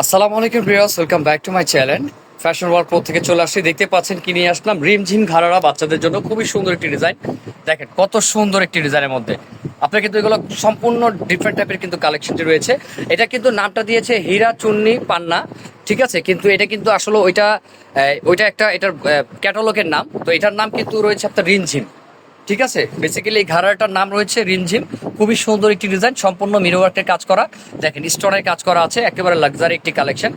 আসসালামু আলাইকুম viewers, welcome back to my channel. Fashion world pro থেকে চলে আসছি। দেখতে পাচ্ছেন কি নিয়ে আসলাম, রিমঝিম ঘাড়ারা বাচ্চাদের জন্য খুবই সুন্দর একটি ডিজাইন। দেখেন কত সুন্দর একটি ডিজাইনের মধ্যে আপনার কিন্তু এগুলো সম্পূর্ণ ডিফারেন্ট টাইপের কিন্তু কালেকশনটি রয়েছে। এটা কিন্তু নামটা দিয়েছে হীরা চুন্নি পান্না, ঠিক আছে, কিন্তু এটা কিন্তু আসলে ওইটা একটা এটার ক্যাটালগের নাম। তো এটার নাম কিন্তু রয়েছে আপনার রিমঝিম, ঠিক আছে। বেসিক্যালি এই ঘাড়াটার নাম রয়েছে রিমঝিম। খুবই সুন্দর একটি ডিজাইন, সম্পূর্ণ মিরওয়ার্কের কাজ করা। দেখেন স্টোনের কাজ করা আছে, একেবারে লাক্সারি একটি কালেকশন।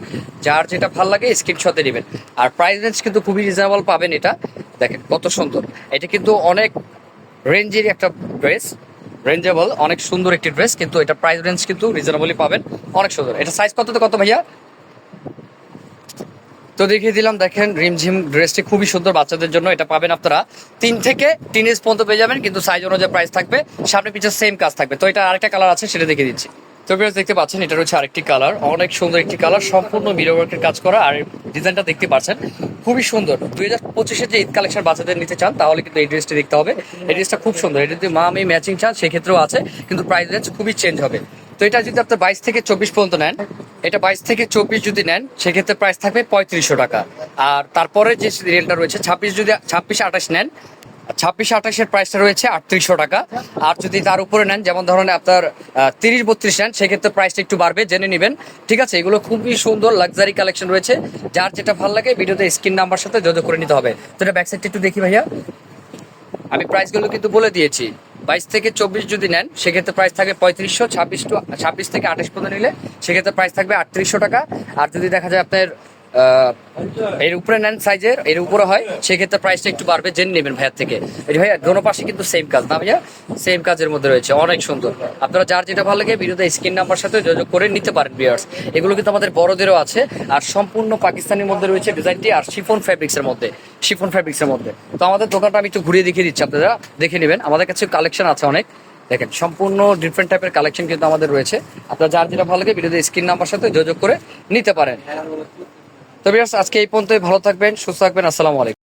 যার যেটা ভালো লাগে স্ক্রিনশটে নেবেন। আর প্রাইস রেঞ্জ কিন্তু খুবই রিজনেবল পাবেন। এটা দেখেন কত সুন্দর। এটা কিন্তু অনেক রেঞ্জের একটা ড্রেস, রেঞ্জেবল, অনেক সুন্দর একটি ড্রেস, কিন্তু এটা প্রাইস রেঞ্জ কিন্তু রিজনেবলই পাবেন। অনেক সুন্দর। এটা সাইজ কত কত ভাইয়া? তো দেখিয়ে দিলাম, দেখেন রিমঝিম ড্রেসটি খুবই সুন্দর বাচ্চাদের জন্য। এটা পাবেন আপনারা 3 থেকে 10 পর্যন্ত পেয়ে যাবেন, কিন্তু সাইজ অনুযায়ী প্রাইস থাকবে। সামনে পিছনে সেম কাজ থাকবে। তো এটা আরেকটা কালার আছে, সেটা দেখিয়ে দিচ্ছি। তো ভিউয়ার্স দেখতে পাচ্ছেন, এটা হচ্ছে আরেকটি কালার, অনেক সুন্দর একটি কালার, সম্পূর্ণ মিরর ওয়ার্কের কাজ করা। আর ডিজাইনটা দেখতে পাচ্ছেন খুবই সুন্দর। 2025-এর যে ঈদ কালেকশন বাচ্চাদের নিতে চান, তাহলে কিন্তু এই ড্রেসটি দেখতে হবে। এই ড্রেসটা খুব সুন্দর। এটা যদি মা আমি ম্যাচিং চান, সেক্ষেত্রেও আছে, কিন্তু প্রাইস রেঞ্জ খুবই চেঞ্জ হবে। তো এটা যদি আপনার 22 থেকে 24 পর্যন্ত নেন, এটা 22 থেকে 24 যদি নেন, সেক্ষেত্রে প্রাইস থাকবে 3500 টাকা। আর তারপরে যে রেলটা রয়েছে 26 28 নেন, 26 28-এর প্রাইসটা রয়েছে 3800 টাকা। আর যদি তার উপরে নেন, যেমন ধরেন আপনার 30 32 নেন, সেক্ষেত্রে প্রাইসটা একটু বাড়বে, জেনে নেবেন, ঠিক আছে। এগুলো খুবই সুন্দর লাক্সারি কালেকশন রয়েছে। যার যেটা ভালো লাগে ভিডিওতে স্ক্রিন নাম্বার সাথে যোগাযোগ করে নিতে হবে। তো এটা ব্যাক সাইডটা একটু দেখি ভাইয়া। আমি প্রাইসগুলো কিন্তু বলে দিয়েছি। 22 থেকে 24 যদি নেন, সেক্ষেত্রে প্রাইস থাকবে 3500। 26 থেকে 28 পর্যন্ত নিলে সেক্ষেত্রে প্রাইস থাকবে 3800 টাকা। আর যদি দেখা যায় আপনার এর উপরে নেন, সাইজের এর উপরে হয়, সেক্ষেত্রে প্রাইসটা একটু বাড়বে, জেনে নেবেন ভাইয়ার থেকে। এই ভাইয়া দোনো পাশে কিন্তু সেম কাজ না ভাইয়া, সেম কাজের মধ্যে রয়েছে, অনেক সুন্দর। আপনারা যার যেটা ভালো লাগে ভিডিওতে স্ক্রিন নাম্বার সাথে যোগাযোগ করে নিতে পারেন ভিউয়ার্স। এগুলো কিন্তু আমাদের বড়দেরও আছে। আর সম্পূর্ণ পাকিস্তানের মধ্যে রয়েছে ডিজাইনটি, আর শিফন ফ্যাব্রিক্সের মধ্যে। তো আমাদের দোকানটা আমি একটু ঘুরিয়ে দেখিয়ে দিচ্ছি, আপনারা দেখে নেবেন। আমাদের কাছে কালেকশন আছে অনেক। দেখেন সম্পূর্ণ ডিফারেন্ট টাইপের কালেকশন কিন্তু আমাদের রয়েছে। আপনারা যার যেটা ভালো লাগে ভিডিওতে স্ক্রিন নাম্বার সাথে যোগাযোগ করে নিতে পারেন। তো ভিউয়ার্স আজকে এই পর্যন্তই। ভালো থাকবেন, সুস্থ থাকবেন। আসসালামু আলাইকুম।